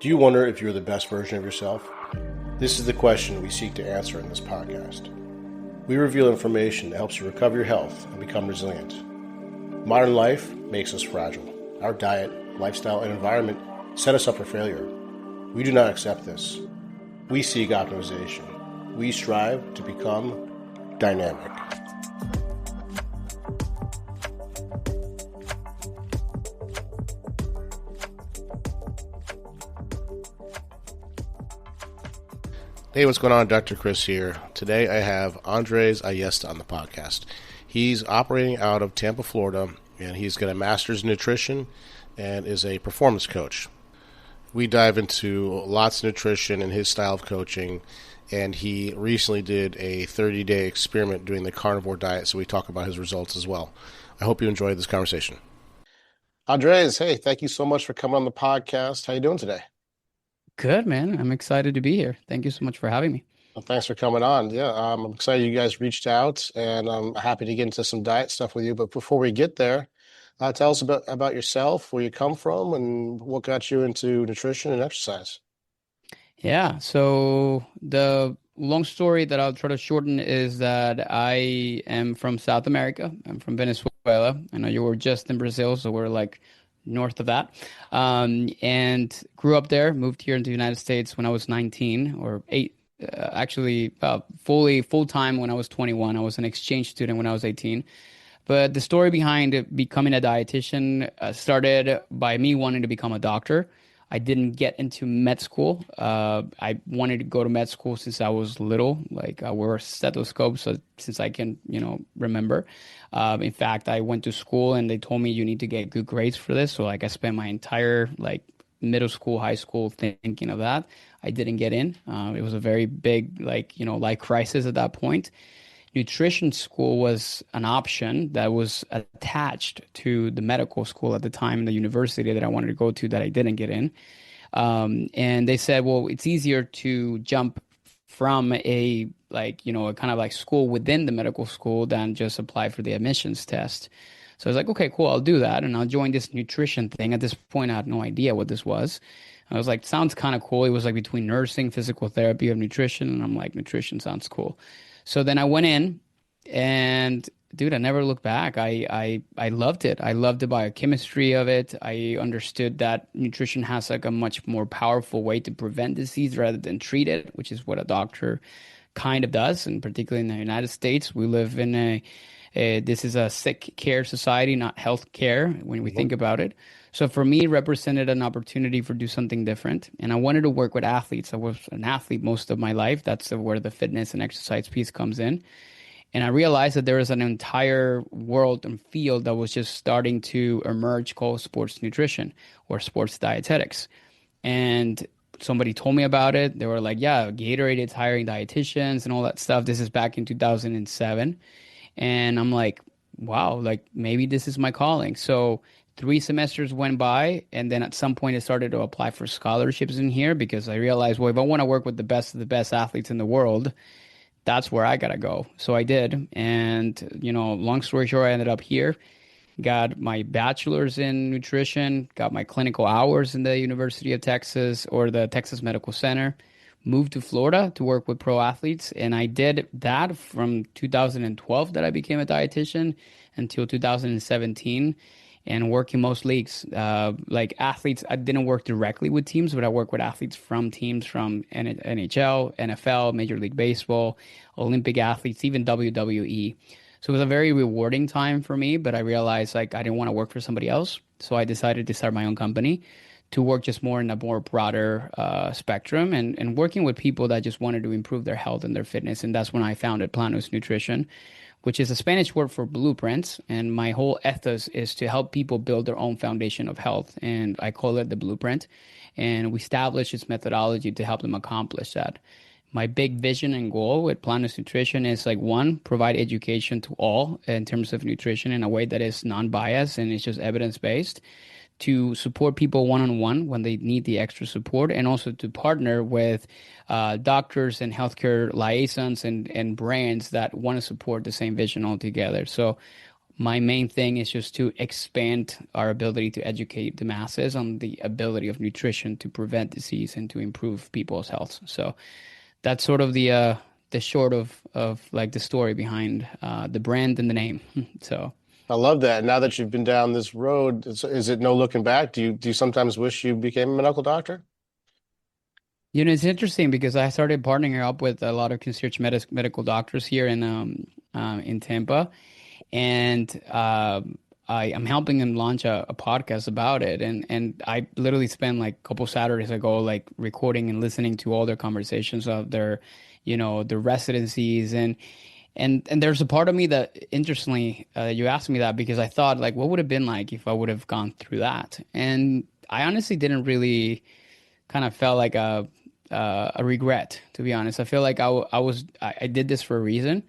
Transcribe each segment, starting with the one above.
Do you wonder if you're the best version of yourself? This is the question we seek to answer in this podcast. We reveal information that helps you recover your health and become resilient. Modern life makes us fragile. Our diet, lifestyle, and environment set us up for failure. We do not accept this. We seek optimization. We strive to become dynamic. Hey, what's going on? Dr. Chris here. Today I have Andres Ayesta on the podcast. He's operating out of Tampa, Florida, and he's got a master's in nutrition and is a performance coach. We dive into lots of nutrition and his style of coaching, and he recently did a 30-day experiment doing the Carnivore Diet, so we talk about his results as well. I hope you enjoyed this conversation. Andres, hey, thank you so much for coming on the podcast. How you doing today? Good, man. I'm excited to be here. Thank you so much for having me. Well, thanks for coming on. Yeah, I'm excited you guys reached out, and I'm happy to get into some diet stuff with you. But before we get there, tell us about yourself, where you come from, and what got you into nutrition and exercise. Yeah. So the long story that I'll try to shorten is that I am from South America. I'm from Venezuela. I know you were just in Brazil, so we're like north of that. And grew up there, moved here into the United States when I was 19 or 8. Actually, full-time when I was 21. I was an exchange student when I was 18. But the story behind becoming a dietitian started by me wanting to become a doctor. I didn't get into med school. I wanted to go to med school since I was little. Like I wore a stethoscope since I can, remember. In fact, I went to school and they told me you need to get good grades for this. So like I spent my entire middle school, high school thinking of that. I didn't get in. It was a very big life crisis at that point. Nutrition school was an option that was attached to the medical school at the time, the university that I wanted to go to that I didn't get in. And they said, well, it's easier to jump from a kind of like school within the medical school than just apply for the admissions test. So I was like, okay, cool, I'll do that. And I'll join this nutrition thing. At this point, I had no idea what this was. I was like, sounds kind of cool. It was like between nursing, physical therapy, and nutrition. And I'm like, nutrition sounds cool. So then I went in and dude, I never looked back. I loved it. I loved the biochemistry of it. I understood that nutrition has like a much more powerful way to prevent disease rather than treat it, which is what a doctor kind of does. And particularly in the United States, we live in this is a sick care society, not health care when we think about it. So for me, it represented an opportunity for do something different. And I wanted to work with athletes. I was an athlete most of my life. That's where the fitness and exercise piece comes in. And I realized that there is an entire world and field that was just starting to emerge called sports nutrition or sports dietetics. And somebody told me about it. They were like, yeah, Gatorade is hiring dietitians and all that stuff. This is back in 2007. And I'm like, wow, like maybe this is my calling. So 3 semesters went by, and then at some point I started to apply for scholarships in here because I realized, well, if I want to work with the best of the best athletes in the world, that's where I gotta go. So I did. And, long story short, I ended up here, got my bachelor's in nutrition, got my clinical hours in the University of Texas or the Texas Medical Center, moved to Florida to work with pro athletes. And I did that from 2012 that I became a dietitian until 2017. And working most leagues, like athletes. I didn't work directly with teams, but I work with athletes from teams from NHL, NFL, Major League Baseball, Olympic athletes, even WWE. So it was a very rewarding time for me, but I realized I didn't want to work for somebody else. So I decided to start my own company to work just more in a more broader spectrum and working with people that just wanted to improve their health and their fitness. And that's when I founded Planus Nutrition, which is a Spanish word for blueprints. And my whole ethos is to help people build their own foundation of health. And I call it the blueprint. And we establish its methodology to help them accomplish that. My big vision and goal with Planus Nutrition is one, provide education to all in terms of nutrition in a way that is non-biased and it's just evidence-based, to support people one-on-one when they need the extra support, and also to partner with doctors and healthcare liaisons and brands that want to support the same vision altogether. So my main thing is just to expand our ability to educate the masses on the ability of nutrition to prevent disease and to improve people's health. So that's sort of the short of like the story behind the brand and the name. So I love that. Now that you've been down this road, is it no looking back? Do you sometimes wish you became a medical doctor? it's interesting because I started partnering up with a lot of concierge medical doctors here in Tampa, and I am helping them launch a podcast about it. And I literally spent like a couple Saturdays ago like recording and listening to all their conversations of their residencies and there's a part of me that interestingly you asked me that because I thought like what would have been like if I would have gone through that, and I honestly didn't really kind of felt like a regret, to be honest. I feel like I did this for a reason.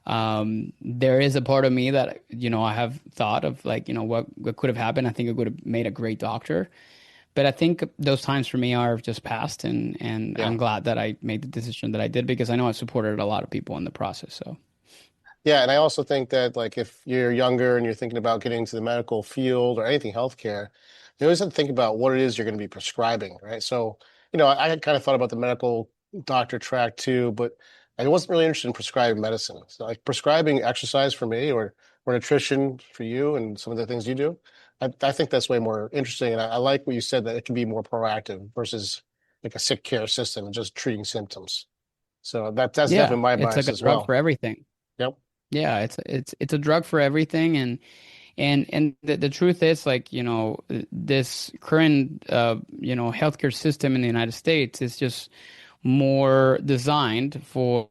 There is a part of me that I have thought of like what could have happened. I think it would have made a great doctor, but I think those times for me are just past, and Yeah. I'm glad that I made the decision that I did because I know I supported a lot of people in the process. So Yeah, and I also think that like if you're younger and you're thinking about getting into the medical field or anything healthcare, you always have to think about what it is you're going to be prescribing, right? So, I had kind of thought about the medical doctor track too, but I wasn't really interested in prescribing medicine. So like prescribing exercise for me or nutrition for you and some of the things you do, I think that's way more interesting. And I like what you said that it can be more proactive versus like a sick care system and just treating symptoms. So that's yeah, definitely my it's like bias a as drug for well. everything. Yep. Yeah, it's a drug for everything, and the truth is like this current healthcare system in the United States is just more designed for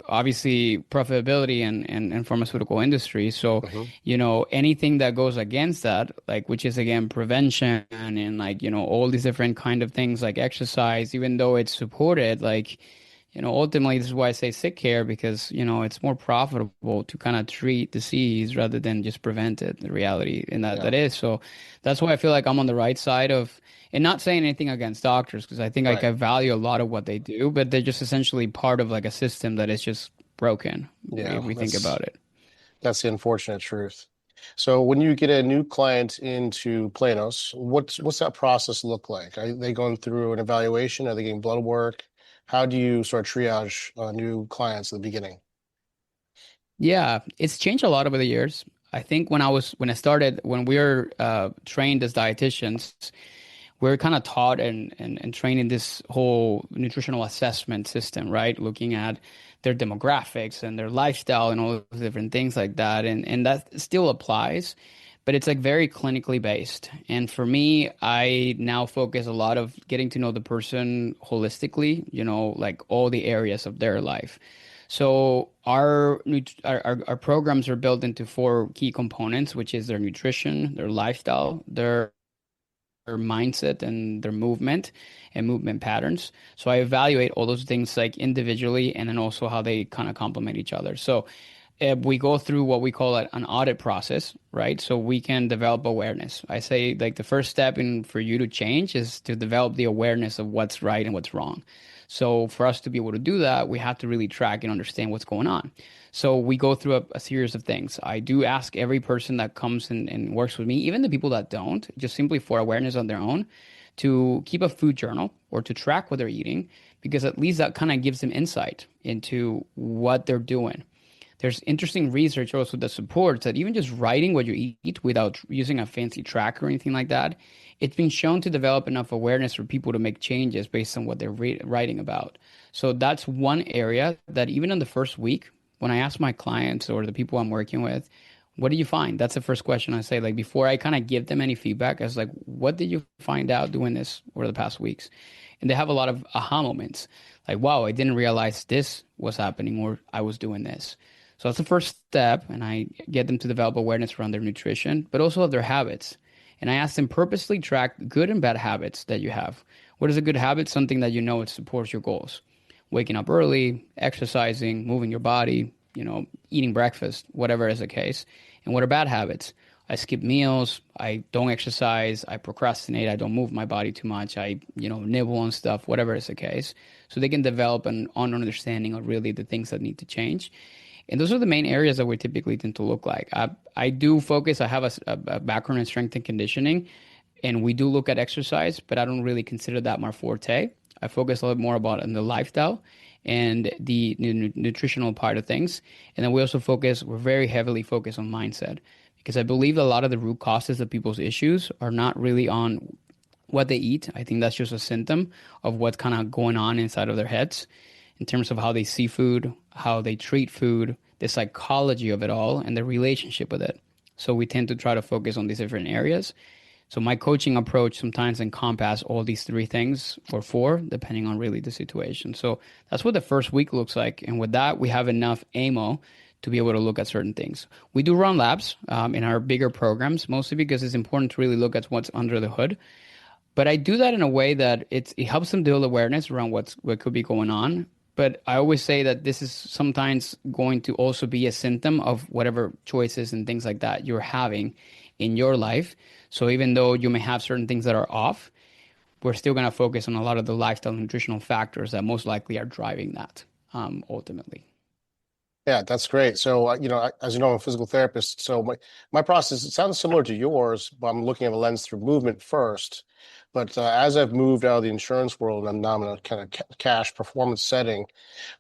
obviously profitability and pharmaceutical industry. So Hmm. anything that goes against that, like which is again prevention and like all these different kind of things like exercise, even though it's supported, like ultimately, this is why I say sick care because, it's more profitable to kind of treat disease rather than just prevent it, the reality in that Yeah. is. So that's why I feel like I'm on the right side of, and not saying anything against doctors because I think like Right. I value a lot of what they do, but they're just essentially part of like a system that is just broken Yeah. if we think That's about it. that's the unfortunate truth. So when you get a new client into Planos, what's that process look like? Are they going through an evaluation? Are they getting blood work? How do you sort of triage new clients at the beginning? Yeah, it's changed a lot over the years. I think when I started, when we were trained as dietitians, we're kind of taught and trained in this whole nutritional assessment system, right? Looking at their demographics and their lifestyle and all those different things like that. And that still applies, but it's like very clinically based. And for me, I now focus a lot of getting to know the person holistically, like all the areas of their life. So our programs are built into four key components, which is their nutrition, their lifestyle, their mindset and their movement and movement patterns. So I evaluate all those things like individually and then also how they kind of complement each other. So we go through what we call an audit process, right? So we can develop awareness. I say like the first step in for you to change is to develop the awareness of what's right and what's wrong. So for us to be able to do that, we have to really track and understand what's going on. So we go through a series of things. I do ask every person that comes and works with me, even the people that don't, just simply for awareness on their own, to keep a food journal or to track what they're eating, because at least that kind of gives them insight into what they're doing. There's interesting research also that supports that even just writing what you eat without using a fancy tracker or anything like that, it's been shown to develop enough awareness for people to make changes based on what they're writing about. So that's one area that even in the first week, when I ask my clients or the people I'm working with, what do you find? That's the first question I say. Like before I kind of give them any feedback, I was like, what did you find out doing this over the past weeks? And they have a lot of aha moments. Like, wow, I didn't realize this was happening or I was doing this. So that's the first step, and I get them to develop awareness around their nutrition, but also of their habits. And I ask them purposely track good and bad habits that you have. What is a good habit? Something that it supports your goals. Waking up early, exercising, moving your body, eating breakfast, whatever is the case. And what are bad habits? I skip meals, I don't exercise, I procrastinate, I don't move my body too much, I, nibble on stuff, whatever is the case. So they can develop an understanding of really the things that need to change. And those are the main areas that we typically tend to look like. I do focus, I have a background in strength and conditioning, and we do look at exercise, but I don't really consider that my forte. I focus a little more about in the lifestyle and the nutritional part of things. And then we also focus, we're very heavily focused on mindset because I believe a lot of the root causes of people's issues are not really on what they eat. I think that's just a symptom of what's kind of going on inside of their heads in terms of how they see food, how they treat food, the psychology of it all, and the relationship with it. So we tend to try to focus on these different areas. So my coaching approach sometimes encompass all these three things or four, depending on really the situation. So that's what the first week looks like. And with that, we have enough ammo to be able to look at certain things. We do run labs in our bigger programs, mostly because it's important to really look at what's under the hood. But I do that in a way that it helps them build awareness around what could be going on. But I always say that this is sometimes going to also be a symptom of whatever choices and things like that you're having in your life. So even though you may have certain things that are off, we're still going to focus on a lot of the lifestyle and nutritional factors that most likely are driving that ultimately. Yeah, that's great. So, as you know, I'm a physical therapist. So my process, it sounds similar to yours, but I'm looking at a lens through movement first. But as I've moved out of the insurance world and I'm now in a kind of cash performance setting,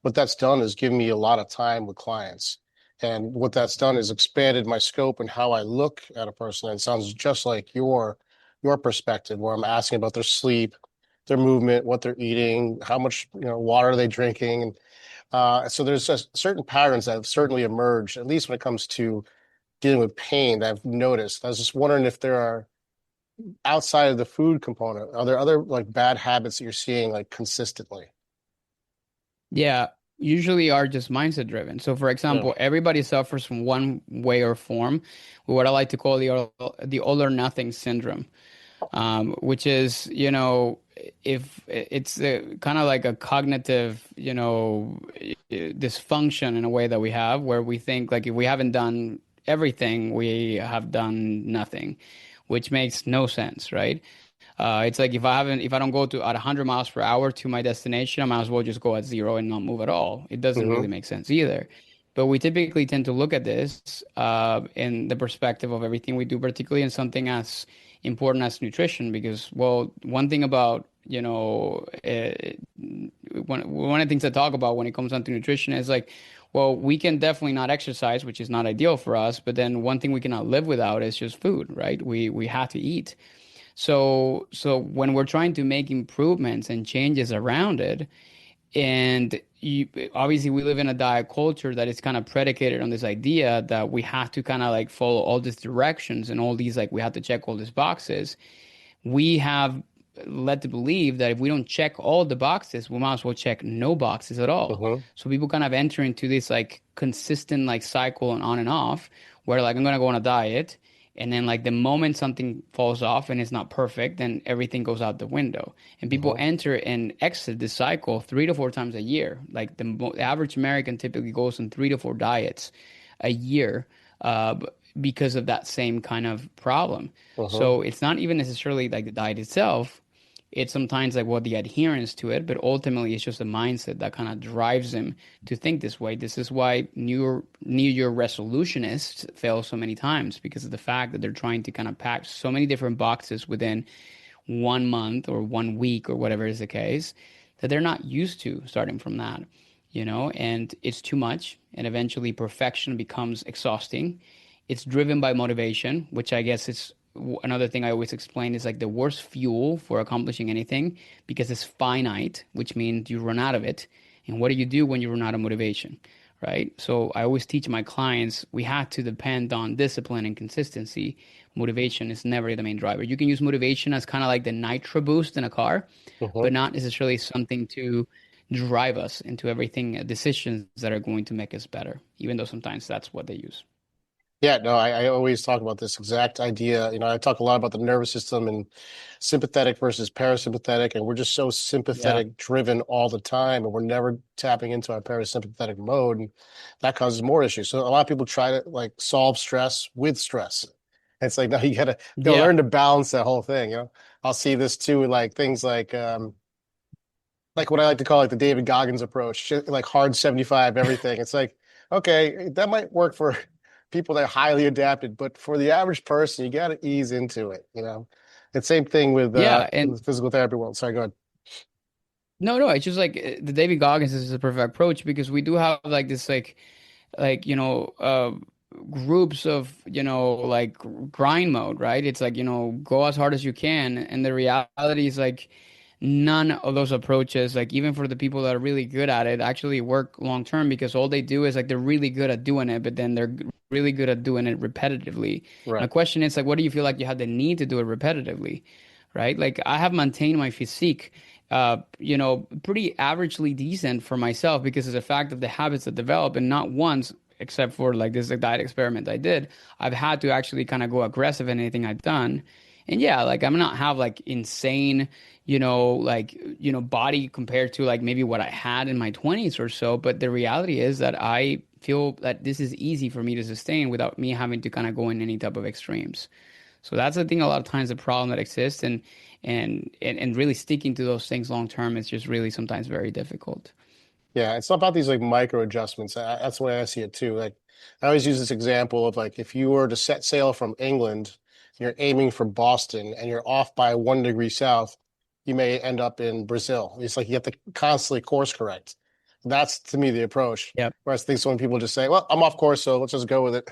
what that's done is give me a lot of time with clients. And what that's done is expanded my scope and how I look at a person. And it sounds just like your perspective, where I'm asking about their sleep, their movement, what they're eating, how much, water are they drinking, and so there's just certain patterns that have certainly emerged, at least when it comes to dealing with pain that I've noticed. I was just wondering if there are outside of the food component, are there other like bad habits that you're seeing like consistently? Yeah, usually are just mindset driven. So, for Yeah. example, everybody suffers from one way or form, what I like to call the all or nothing syndrome, which is, if it's kind of like a cognitive, dysfunction in a way that we have, where we think like if we haven't done everything, we have done nothing, which makes no sense, right? It's like if I don't go to at 100 miles per hour to my destination, I might as well just go at zero and not move at all. It doesn't really Hmm. make sense either. But we typically tend to look at this in the perspective of everything we do, particularly in something as important as nutrition, because, well, one thing about, one of the things I talk about when it comes down to nutrition is like, well, we can definitely not exercise, which is not ideal for us, but then one thing we cannot live without is just food, right? We have to eat. So when we're trying to make improvements and changes around it, and obviously we live in a diet culture that is kind of predicated on this idea that we have to kind of like follow all these directions and all these like we have to check all these boxes. We have led to believe that if we don't check all the boxes, we might as well check no boxes at all. Hmm. So people kind of enter into this like consistent like cycle and on and off where like I'm gonna go on a diet and then like the moment something falls off and it's not perfect, then everything goes out the window. And people Hmm. enter and exit this cycle 3 to 4 times a year. Like the average American typically goes on 3 to 4 diets a year. Because of that same kind of problem. Hmm. So it's not even necessarily like the diet itself. It's sometimes like what the adherence to it, but ultimately it's just a mindset that kind of drives them to think this way. This is why New Year resolutionists fail so many times because of the fact that they're trying to kind of pack so many different boxes within 1 month or 1 week or whatever is the case that they're not used to starting from that, and it's too much. And eventually perfection becomes exhausting. It's driven by motivation, which I guess is another thing I always explain is like the worst fuel for accomplishing anything because it's finite, which means you run out of it. And what do you do when you run out of motivation? Right. So I always teach my clients we have to depend on discipline and consistency. Motivation is never the main driver. You can use motivation as kind of like the nitro boost in a car, Hmm. but not necessarily something to drive us into everything, decisions that are going to make us better, even though sometimes that's what they use. Yeah, no, I always talk about this exact idea. I talk a lot about the nervous system and sympathetic versus parasympathetic, and we're just so Yeah. sympathetic driven all the time, and we're never tapping into our parasympathetic mode, and that causes more issues. So a lot of people try to like solve stress with stress. It's like, no, you gotta Yeah. learn to balance that whole thing. I'll see this too, in like things like what I like to call like the David Goggins approach, like hard 75 everything. It's like, okay, that might work for people that are highly adapted, but for the average person, you got to ease into it, you know. And same thing with Yeah, in and the physical therapy world. Sorry, go ahead. no, it's just like the David Goggins is a perfect approach because we do have like this like groups of like grind mode, right? It's like go as hard as you can, and the reality is like none of those approaches, like even for the people that are really good at it, actually work long term because all they do is like they're really good at doing it, but then they're really good at doing it repetitively. And the Right. question is like, what do you feel like you have the need to do it repetitively, right? Like I have maintained my physique pretty averagely decent for myself because of the fact of the habits that develop, and not once, except for like this diet experiment I did, I've had to actually kind of go aggressive in anything I've done. And yeah, like I'm not have like insane, body compared to like maybe what I had in my 20s or so, but the reality is that I feel that this is easy for me to sustain without me having to kind of go in any type of extremes. So that's the thing. A lot of times the problem that exists, and really sticking to those things long term is just really sometimes very difficult. Yeah, it's not about these like micro adjustments. That's the way I see it too. Like I always use this example of like if you were to set sail from England, you're aiming for Boston and you're off by 1 degree south, you may end up in Brazil. It's like you have to constantly course correct. That's to me the approach. Yep. Whereas I think so when people just say, "Well, I'm off course, so let's just go with it."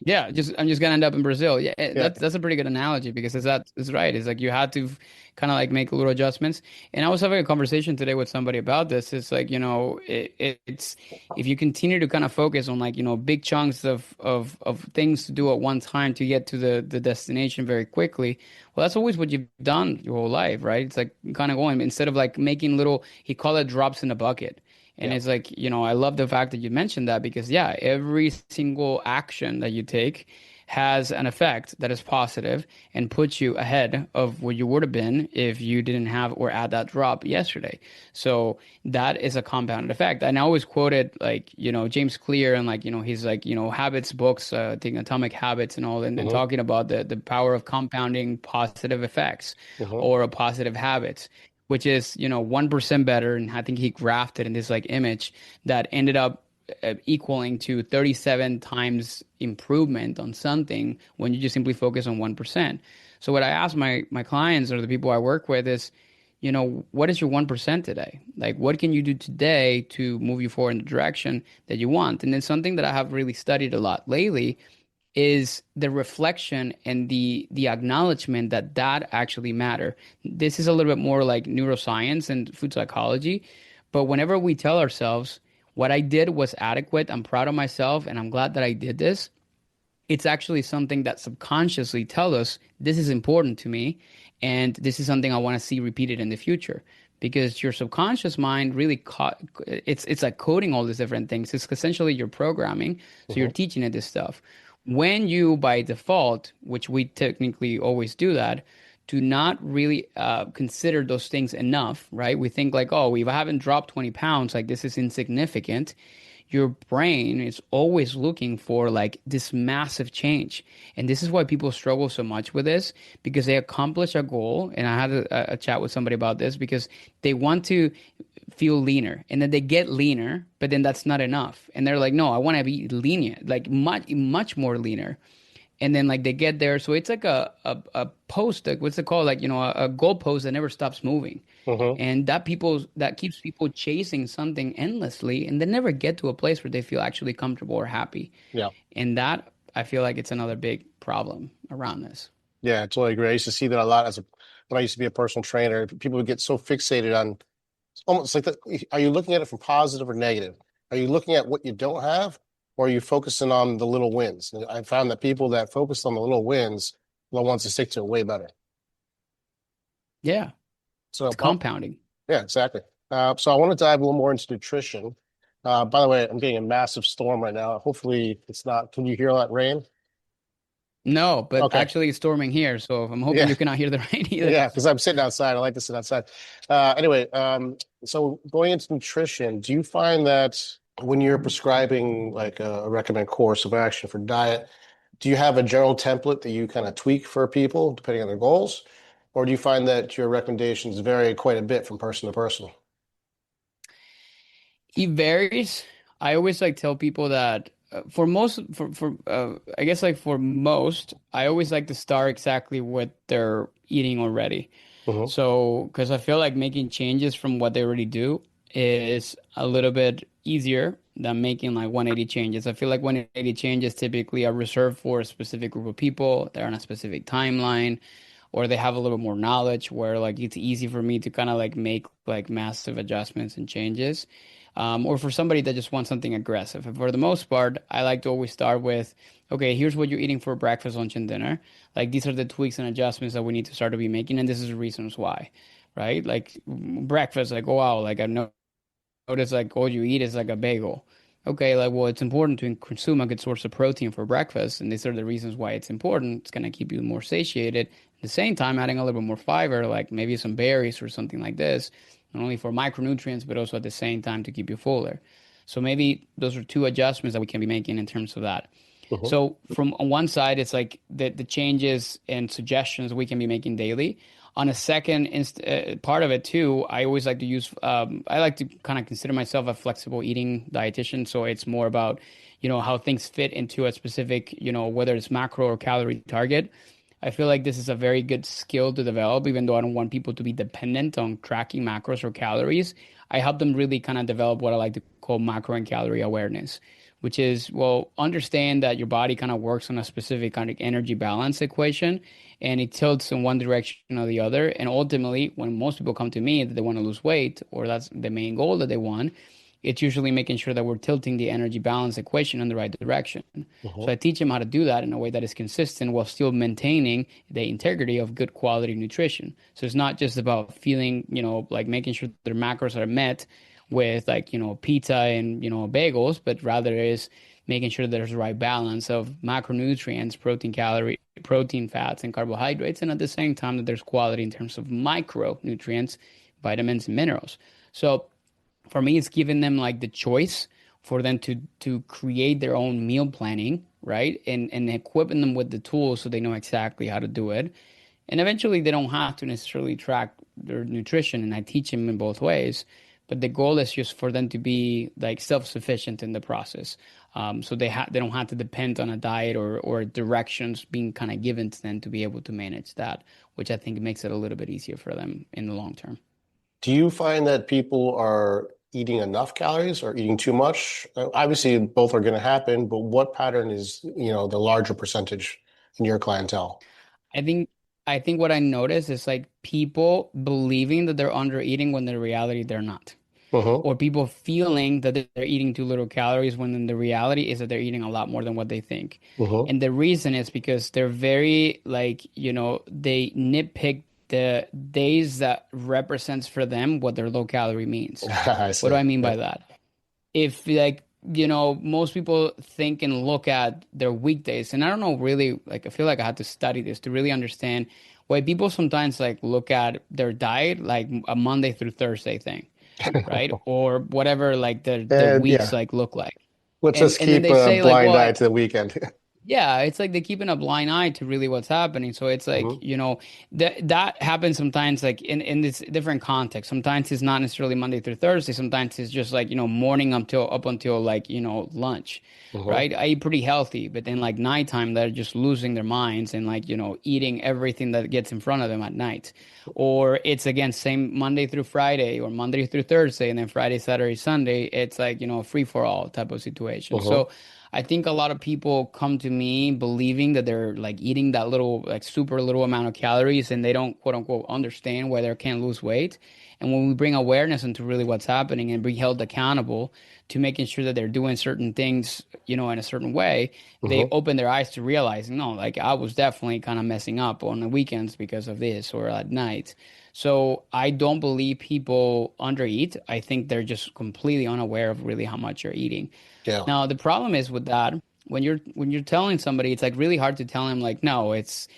Yeah, just I'm just gonna end up in Brazil. Yeah, Yeah. that's a pretty good analogy because is right. It's like you had to kind of like make little adjustments. And I was having a conversation today with somebody about this. It's like, it's if you continue to kind of focus on like, big chunks of things to do at one time to get to the destination very quickly, well, that's always what you've done your whole life, right? It's like kind of going instead of like making little, he called it drops in the bucket. And Yeah. it's like, I love the fact that you mentioned that because, yeah, every single action that you take has an effect that is positive and puts you ahead of where you would have been if you didn't have or add that drop yesterday. So that is a compounded effect. And I always quoted like, James Clear and like, he's like, habits books, I think Atomic Habits and all, and then Hmm. talking about the power of compounding positive effects Hmm. or positive habits, which is 1% better. And I think he grafted in this like image that ended up equaling to 37 times improvement on something when you just simply focus on 1%. So what I ask my clients or the people I work with is, what is your 1% today? Like, what can you do today to move you forward in the direction that you want? And then something that I have really studied a lot lately is the reflection and the acknowledgement that actually matter. This is a little bit more like neuroscience and food psychology, but whenever we tell ourselves what I did was adequate, I'm proud of myself and I'm glad that I did this, it's actually something that subconsciously tell us this is important to me and this is something I want to see repeated in the future because your subconscious mind really it's like coding all these different things. It's essentially your programming, so you're Hmm. teaching it this stuff. When you by default, which we technically always do that, do not really consider those things enough, right? We think like, oh, if I haven't dropped 20 pounds, like this is insignificant. Your brain is always looking for like this massive change. And this is why people struggle so much with this because they accomplish a goal. And I had a chat with somebody about this because they want to feel leaner and then they get leaner, but then that's not enough. And they're like, no, I want to be lenient, like much more leaner. And then like they get there. So it's like a post, like what's it called? Like, a goal post that never stops moving. Hmm. And that keeps people chasing something endlessly and they never get to a place where they feel actually comfortable or happy. Yeah. And that I feel like it's another big problem around this. Yeah, I totally agree. I used to see that a lot when I used to be a personal trainer. People would get so fixated on it's almost like are you looking at it from positive or negative? Are you looking at what you don't have, or are you focusing on the little wins? And I found that people that focus on the little wins are the ones to stick to it way better. Yeah, So, it's compounding. yeah, exactly. So I want to dive a little more into nutrition. By the way, I'm getting a massive storm right now. Hopefully, it's not. Can you hear all that rain? No, but Okay. actually it's storming here, so I'm hoping Yeah. you cannot hear the rain either. Yeah, because I'm sitting outside. I like to sit outside. Anyway, so going into nutrition, do you find that when you're prescribing like a recommended course of action for diet, do you have a general template that you kind of tweak for people depending on their goals? Or do you find that your recommendations vary quite a bit from person to person? It varies. I always like tell people that for most for I guess like for most, I always like to start exactly what they're eating already. Hmm. So, because I feel like making changes from what they already do is a little bit easier than making like 180 changes. I feel like 180 changes typically are reserved for a specific group of people. They're on a specific timeline, or they have a little more knowledge where like it's easy for me to kind of like make like massive adjustments and changes. Or for somebody that just wants something aggressive. And for the most part, I like to always start with, okay, here's what you're eating for breakfast, lunch, and dinner. Like these are the tweaks and adjustments that we need to start to be making, and this is the reasons why, right? Like breakfast, like, oh wow, like I notice like all you eat is like a bagel. Okay, like well, it's important to consume a good source of protein for breakfast, and these are the reasons why it's important. It's gonna keep you more satiated. At the same time, adding a little bit more fiber, like maybe some berries or something like this, not only for micronutrients, but also at the same time to keep you fuller. So maybe those are two adjustments that we can be making in terms of that. Hmm. So from on one side, it's like the changes and suggestions we can be making daily. On a second part of it too, I always like to use. I like to kind of consider myself a flexible eating dietitian. So it's more about, how things fit into a specific, whether it's macro or calorie target. I feel like this is a very good skill to develop, even though I don't want people to be dependent on tracking macros or calories. I help them really kind of develop what I like to call macro and calorie awareness, which is, well, understand that your body kind of works on a specific kind of energy balance equation and it tilts in one direction or the other. And ultimately, when most people come to me that they want to lose weight or that's the main goal that they want, it's usually making sure that we're tilting the energy balance equation in the right direction. Hmm. So I teach them how to do that in a way that is consistent while still maintaining the integrity of good quality nutrition. So it's not just about feeling, like making sure their macros are met with like, pizza and, bagels, but rather is making sure there's the right balance of macronutrients, protein, fats, and carbohydrates, and at the same time that there's quality in terms of micronutrients, vitamins, and minerals. So for me, it's giving them like the choice for them to create their own meal planning, right? And equipping them with the tools so they know exactly how to do it. And eventually they don't have to necessarily track their nutrition, and I teach them in both ways. But the goal is just for them to be like self-sufficient in the process. So they don't have to depend on a diet or directions being kind of given to them to be able to manage that, which I think makes it a little bit easier for them in the long term. Do you find that people are eating enough calories or eating too much? Obviously, both are going to happen, but what pattern is, the larger percentage in your clientele? I think I think what I notice is like people believing that they're under eating when in reality they're not. Hmm. Or people feeling that they're eating too little calories when in the reality is that they're eating a lot more than what they think. Hmm. And the reason is because they're very like, they nitpick the days that represents for them what their low calorie means. I What do see. I mean Yeah. by that? If like, most people think and look at their weekdays, and I don't know really, like I feel like I had to study this to really understand why people sometimes like look at their diet like a Monday through Thursday thing, right? Or whatever like the And weeks yeah, like look like. let's And just and then keep they a say like, blind well, eye to the weekend. yeah, it's like they're keeping a blind eye to really what's happening. So it's like, Hmm. that happens sometimes like in this different context. Sometimes it's not necessarily Monday through Thursday. Sometimes it's just like, morning up until like, lunch, Hmm. right? I eat pretty healthy, but then like nighttime they're just losing their minds and like, eating everything that gets in front of them at night. Or it's again same Monday through Friday or Monday through Thursday and then Friday, Saturday, Sunday. It's like, free for all type of situation. Hmm. So I think a lot of people come to me believing that they're like eating that little, like super little amount of calories and they don't quote unquote understand why they can't lose weight. And when we bring awareness into really what's happening and be held accountable to making sure that they're doing certain things, in a certain way, they Hmm. open their eyes to realizing, no, like I was definitely kind of messing up on the weekends because of this or at night. So I don't believe people undereat. I think they're just completely unaware of really how much you're eating. Yeah. Now, the problem is with that, when you're telling somebody, it's like really hard to tell them like, no, it's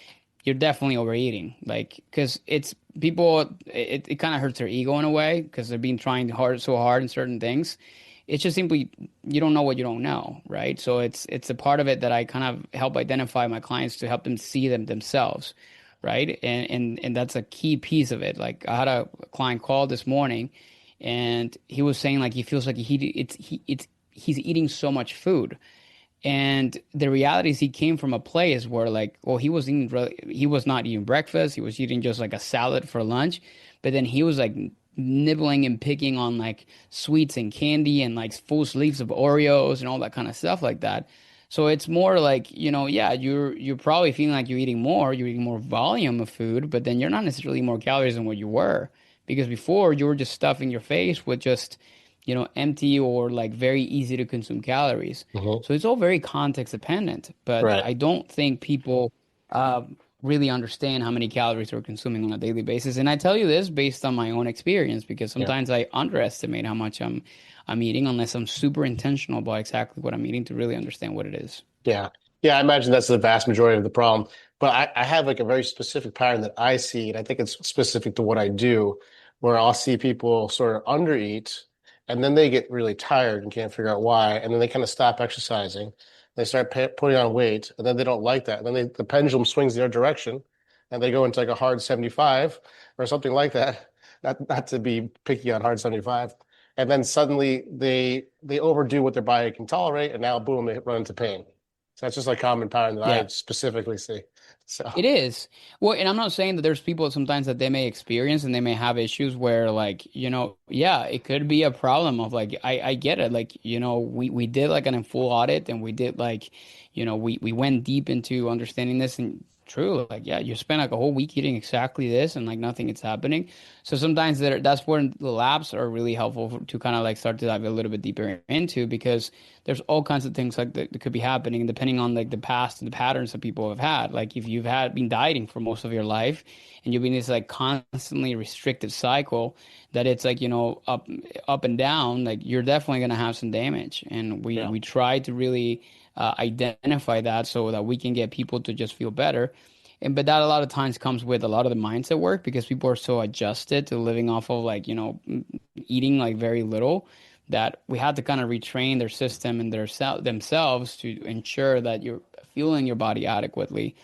you're definitely overeating. Like, because it's people, it kind of hurts their ego in a way because they've been trying so hard in certain things. It's just simply you don't know what you don't know, right? So it's a part of it that I kind of help identify my clients to help them see them themselves, right? And that's a key piece of it. Like I had a client call this morning, and he was saying like he feels like he's eating so much food. And the reality is he came from a place where like, well, he was not eating breakfast. He was eating just like a salad for lunch. But then he was like nibbling and picking on like sweets and candy and like full sleeves of Oreos and all that kind of stuff like that. So it's more like, yeah, you're probably feeling like you're eating more volume of food, but then you're not necessarily more calories than what you were. Because before you were just stuffing your face with just, empty or like very easy to consume calories. Hmm. So it's all very context dependent, but Right. I don't think people uh, really understand how many calories they're consuming on a daily basis. And I tell you this based on my own experience because Yeah. sometimes I underestimate how much I'm eating unless I'm super intentional about exactly what I'm eating to really understand what it is. Yeah. Yeah, I imagine that's the vast majority of the problem. But I have like a very specific pattern that I see, and I think it's specific to what I do, where I'll see people sort of undereat, and then they get really tired and can't figure out why, and then they kind of stop exercising. They start putting on weight, and then they don't like that. And then the pendulum swings their direction, and they go into like a hard 75 or something like that. Not to be picky on hard 75. And then suddenly they overdo what their body can tolerate, and now boom, they run into pain. So that's just like common pattern that I Yeah. specifically see. So It is. Well, and I'm not saying that there's people sometimes that they may experience and they may have issues where like, yeah, it could be a problem of like I get it. Like, we did like an full audit and we did like, we went deep into understanding this and true, like yeah, you spend like a whole week eating exactly this and like nothing is happening. So sometimes that's where the labs are really helpful to kind of like start to dive a little bit deeper into because there's all kinds of things like that could be happening depending on like the past and the patterns that people have had. Like if you've been dieting for most of your life and you've been in this like constantly restrictive cycle that it's like, up and down, like you're definitely gonna have some damage. And we yeah, we try to really identify that so that we can get people to just feel better. But that a lot of times comes with a lot of the mindset work because people are so adjusted to living off of like, eating like very little that we had to kind of retrain their system and themselves to ensure that you're fueling your body adequately,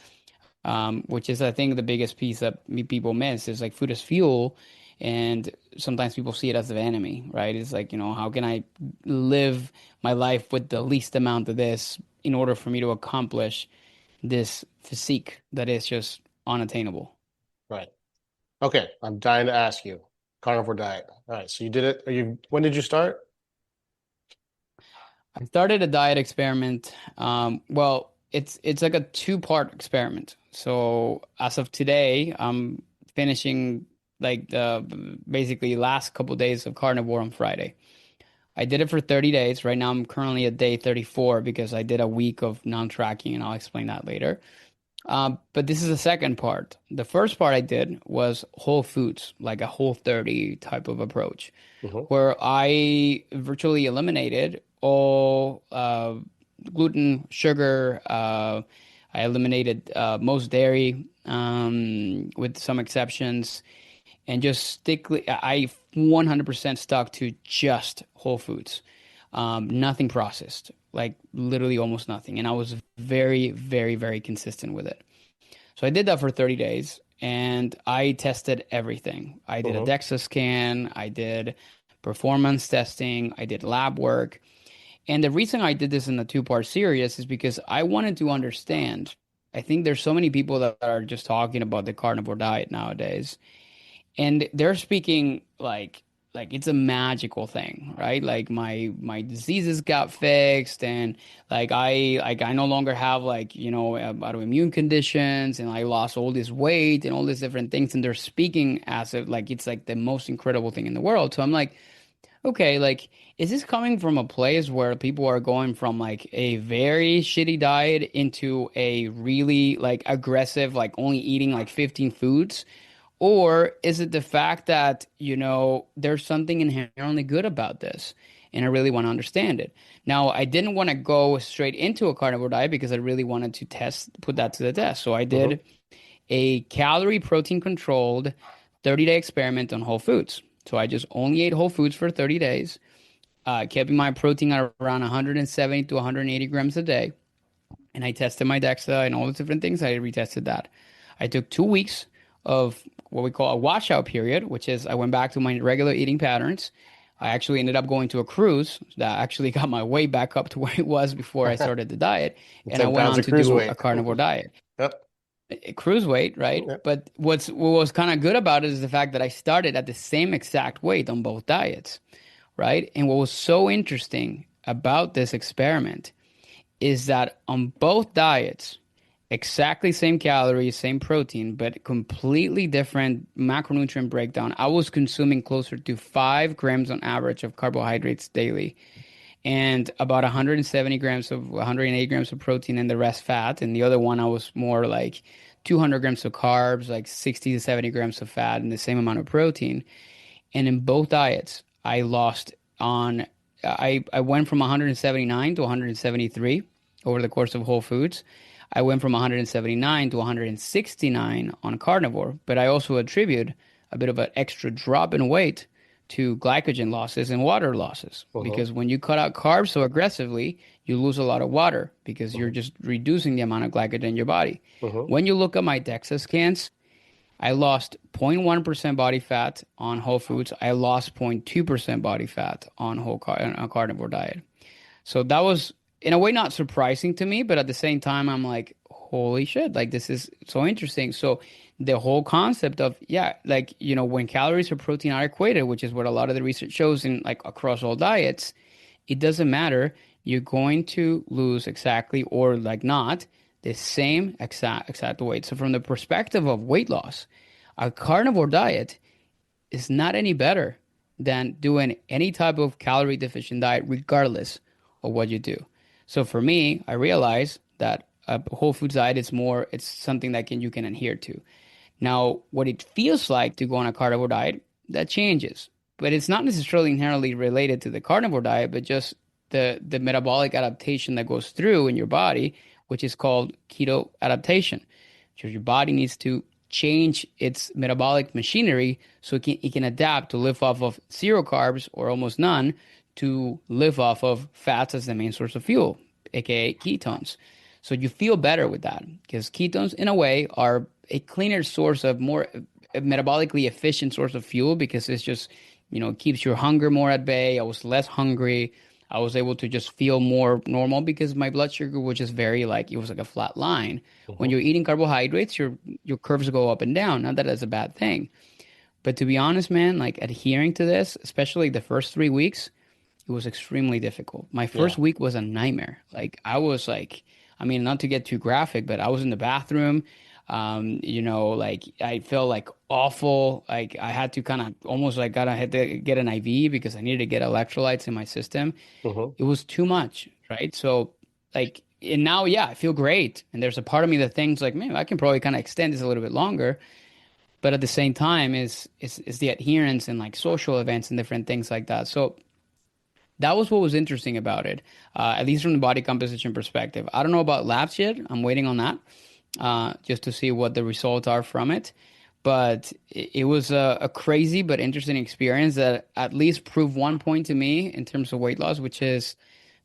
which is, I think, the biggest piece that people miss is like food is fuel. And sometimes people see it as the enemy, right? It's like, how can I live my life with the least amount of this in order for me to accomplish this physique that is just unattainable? right. Okay, I'm dying to ask you. Carnivore diet. All right, so you did it. When did you start? I started a diet experiment. Well, it's like a two-part experiment. So as of today, I'm finishing like the basically last couple days of carnivore on Friday. I did it for 30 days. Right now, I'm currently at day 34 because I did a week of non-tracking, and I'll explain that later. But this is the second part. The first part I did was whole foods, like a whole 30 type of approach Hmm. where I virtually eliminated all gluten, sugar. I eliminated most dairy, with some exceptions, and just I 100% stuck to just whole foods, nothing processed, like literally almost nothing. And I was very, very, very consistent with it. So I did that for 30 days and I tested everything. I did a Hmm. DEXA scan, I did performance testing, I did lab work. And the reason I did this in the two-part series is because I wanted to understand. I think there's so many people that are just talking about the carnivore diet nowadays and they're speaking like it's a magical thing, right? Like my diseases got fixed and like I no longer have like autoimmune conditions and I lost all this weight and all these different things and they're speaking as if like it's like the most incredible thing in the world. So I'm like, okay, like is this coming from a place where people are going from like a very shitty diet into a really like aggressive like only eating like 15 foods? Or is it the fact that, there's something inherently good about this? And I really want to understand it. Now, I didn't want to go straight into a carnivore diet because I really wanted to put that to the test. So I Hmm. did a calorie protein controlled 30-day experiment on whole foods. So I just only ate whole foods for 30 days, keeping my protein at around 170 to 180 grams a day. And I tested my DEXA and all the different things. I retested that. I took 2 weeks of what we call a washout period, which is I went back to my regular eating patterns. I actually ended up going to a cruise that actually got my weight back up to where it was before I started the diet. And I 10 went pounds on of to cruise do a weight. carnivore diet. Yep. Cruise weight, right? Yep. But what was kind of good about it is the fact that I started at the same exact weight on both diets, right? And what was so interesting about this experiment is that on both diets, exactly same calories, same protein, but completely different macronutrient breakdown. I was consuming closer to 5 grams on average of carbohydrates daily and about 108 grams of protein and the rest fat. And the other one, I was more like 200 grams of carbs, like 60 to 70 grams of fat, and the same amount of protein. And in both diets, I lost on, I went from 179 to 173 over the course of Whole Foods. I went from 179 to 169 on carnivore, but I also attribute a bit of an extra drop in weight to glycogen losses and water losses. Uh-huh. Because when you cut out carbs so aggressively, you lose a lot of water because you're Uh-huh. just reducing the amount of glycogen in your body. Uh-huh. When you look at my DEXA scans, I lost 0.1% body fat on Whole Foods. I lost 0.2% body fat on on a carnivore diet. So that was in a way not surprising to me, but at the same time, I'm like, holy shit, like this is so interesting. So the whole concept of, yeah, like, when calories or protein are equated, which is what a lot of the research shows in like across all diets, it doesn't matter. You're going to lose exactly or like not the same exact weight. So from the perspective of weight loss, a carnivore diet is not any better than doing any type of calorie deficient diet, regardless of what you do. So for me, I realized that a whole foods diet is more, it's something that you can adhere to. Now, what it feels like to go on a carnivore diet, that changes. But it's not necessarily inherently related to the carnivore diet, but just the metabolic adaptation that goes through in your body, which is called keto adaptation. So your body needs to change its metabolic machinery so it can adapt to live off of zero carbs or almost none to live off of fats as the main source of fuel, aka ketones. So you feel better with that because ketones, in a way, are a cleaner source of more metabolically efficient source of fuel because it's just, keeps your hunger more at bay. I was less hungry. I was able to just feel more normal because my blood sugar was just very like it was like a flat line. When Uh-huh. you're eating carbohydrates, your curves go up and down. Not that it's a bad thing, but to be honest, man, like adhering to this, especially the first 3 weeks, it was extremely difficult. My Yeah. first week was a nightmare. Like I was like, I mean, not to get too graphic, but I was in the bathroom. Like I felt like awful. Like I had to kind of almost like had to get an IV because I needed to get electrolytes in my system. Uh-huh. It was too much, right? So like, and now, yeah, I feel great. And there's a part of me that thinks like, man, I can probably kind of extend this a little bit longer. But at the same time, is the adherence and like social events and different things like that. So that was what was interesting about it, at least from the body composition perspective. I don't know about labs yet. I'm waiting on that just to see what the results are from it. But it was a crazy but interesting experience that at least proved one point to me in terms of weight loss, which is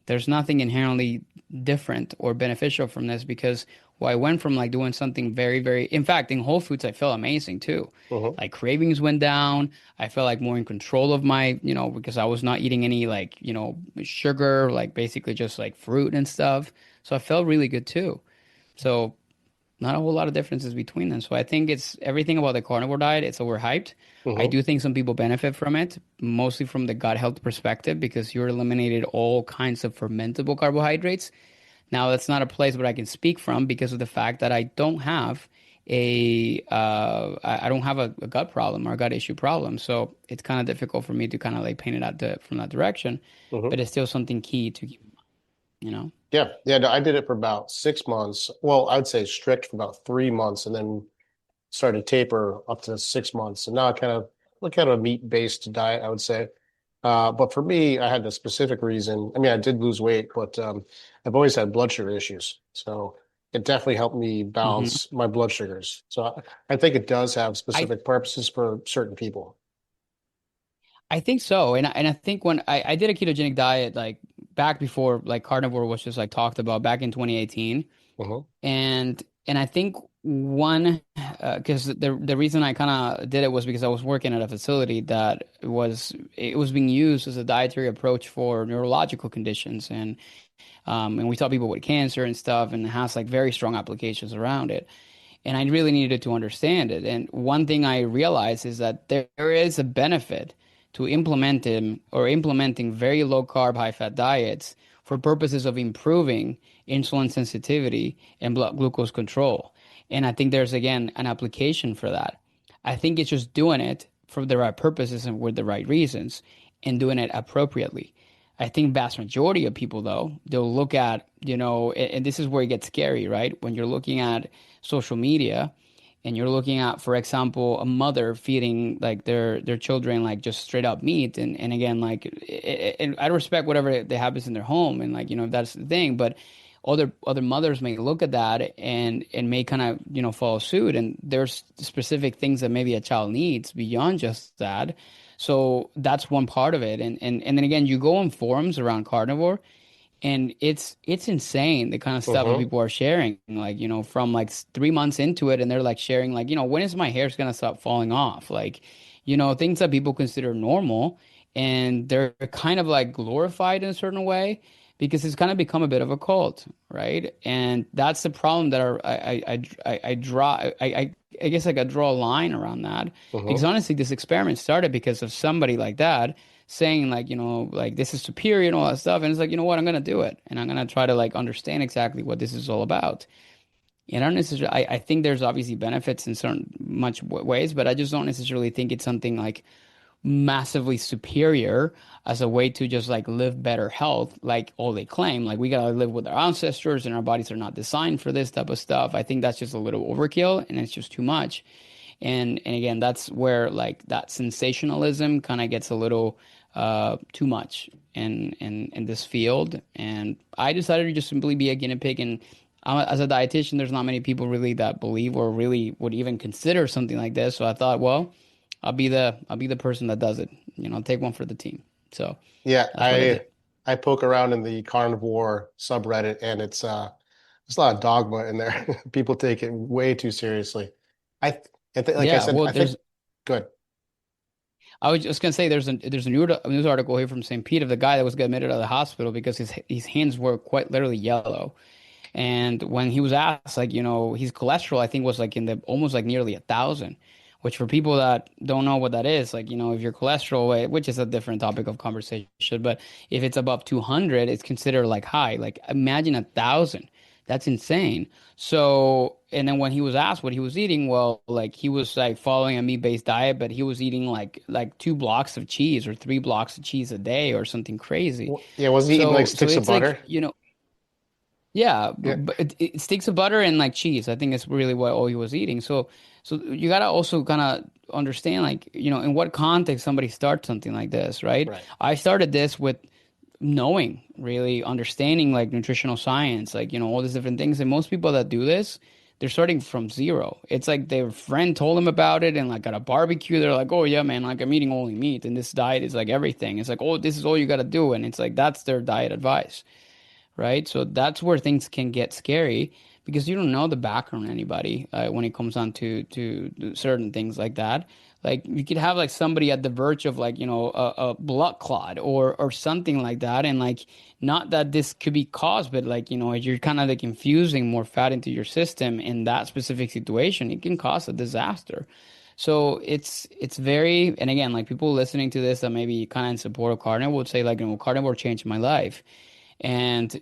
there's nothing inherently different or beneficial from this because I went from like doing something very, very, in fact, in Whole Foods, I felt amazing too. Uh-huh. Like cravings went down. I felt like more in control of my, because I was not eating any like, sugar, like basically just like fruit and stuff. So I felt really good too. So not a whole lot of differences between them. So I think it's everything about the carnivore diet. It's overhyped. I Uh-huh. do think some people benefit from it, mostly from the gut health perspective, because you're eliminated all kinds of fermentable carbohydrates. Now, that's not a place where I can speak from because of the fact that I don't have I don't have a gut problem or a gut issue problem. So it's kind of difficult for me to kind of like paint it out from that direction, Uh-huh. but it's still something key to keep in mind. Yeah. Yeah. No, I did it for about 6 months. Well, I'd say strict for about 3 months and then started taper up to 6 months. And now I kind of look at a meat-based diet, I would say. But for me, I had a specific reason. I mean, I did lose weight, but I've always had blood sugar issues. So it definitely helped me Hmm. balance my blood sugars. So I think it does have I specific purposes for certain people. I think so, and I think when I did a ketogenic diet like back before like carnivore was just like talked about back in 2018, Uh-huh. and I think One, because the reason I kind of did it was because I was working at a facility that was being used as a dietary approach for neurological conditions, and we saw people with cancer and stuff, and it has like very strong applications around it. And I really needed to understand it. And one thing I realized is that there is a benefit to implementing very low carb, high fat diets for purposes of improving insulin sensitivity and blood glucose control. And I think there's again an application for that. I think it's just doing it for the right purposes and with the right reasons and doing it appropriately. I think vast majority of people though, they'll look at, and this is where it gets scary, right? When you're looking at social media and you're looking at, for example, a mother feeding like their children like just straight up meat, and again like and I respect whatever that happens in their home, and like that's the thing, but other mothers may look at that and may kind of follow suit, and there's specific things that maybe a child needs beyond just that. So that's one part of it, and then again, you go on forums around carnivore, and it's insane the kind of stuff that Mm-hmm. people are sharing, like from like 3 months into it, and they're like sharing like when is my hair's gonna stop falling off, like things that people consider normal, and they're kind of like glorified in a certain way because it's kind of become a bit of a cult, right? And that's the problem that I draw. I guess I could draw a line around that because Mm-hmm. honestly, this experiment started because of somebody like that saying like like this is superior and all that stuff, and it's like what, I'm gonna do it, and I'm gonna try to like understand exactly what this is all about. And I don't necessarily, I think there's obviously benefits in certain much ways, but I just don't necessarily think it's something like massively superior as a way to just like live better health, like all they claim. Like we gotta live with our ancestors and our bodies are not designed for this type of stuff. I think that's just a little overkill and it's just too much. And again, that's where like that sensationalism kind of gets a little too much in this field. And I decided to just simply be a guinea pig. And as a dietitian, there's not many people really that believe or really would even consider something like this. So I thought, well, I'll be the person that does it. Take one for the team. So Yeah, that's what I I did. I poke around in the carnivore subreddit, and there's a lot of dogma in there. People take it way too seriously. I th like I Yeah, said, well, I think good. I was just gonna say there's a news article here from St. Pete of the guy that was admitted out of the hospital because his hands were quite literally yellow. And when he was asked, like, his cholesterol, I think was like in the almost like nearly 1,000, which for people that don't know what that is, like, if your cholesterol, which is a different topic of conversation, but if it's above 200, it's considered like high. Like, imagine 1,000. That's insane. So, and then when he was asked what he was eating, well, like he was like following a meat-based diet, but he was eating like 2 blocks of cheese or 3 blocks of cheese a day or something crazy. Yeah, was he eating like So sticks of it's like, butter? yeah, Yeah. but it sticks of butter and like cheese. I think it's really what all he was eating. So you gotta also kind of understand, like, in what context somebody starts something like this, right? Right. I started this with knowing, really understanding like nutritional science, like, all these different things. And most people that do this, they're starting from zero. It's like their friend told them about it and like at a barbecue, they're like, oh yeah, man, like I'm eating only meat and this diet is like everything. It's like, oh, this is all you gotta do. And it's like that's their diet advice, right? So that's where things can get scary because you don't know the background of anybody when it comes on to certain things like that. Like you could have like somebody at the verge of like a blood clot or something like that, and like not that this could be caused, but like you're kind of like infusing more fat into your system in that specific situation, it can cause a disaster. So it's very, and again, like people listening to this that maybe kind of in support of carnivore would say like carnivore changed my life. And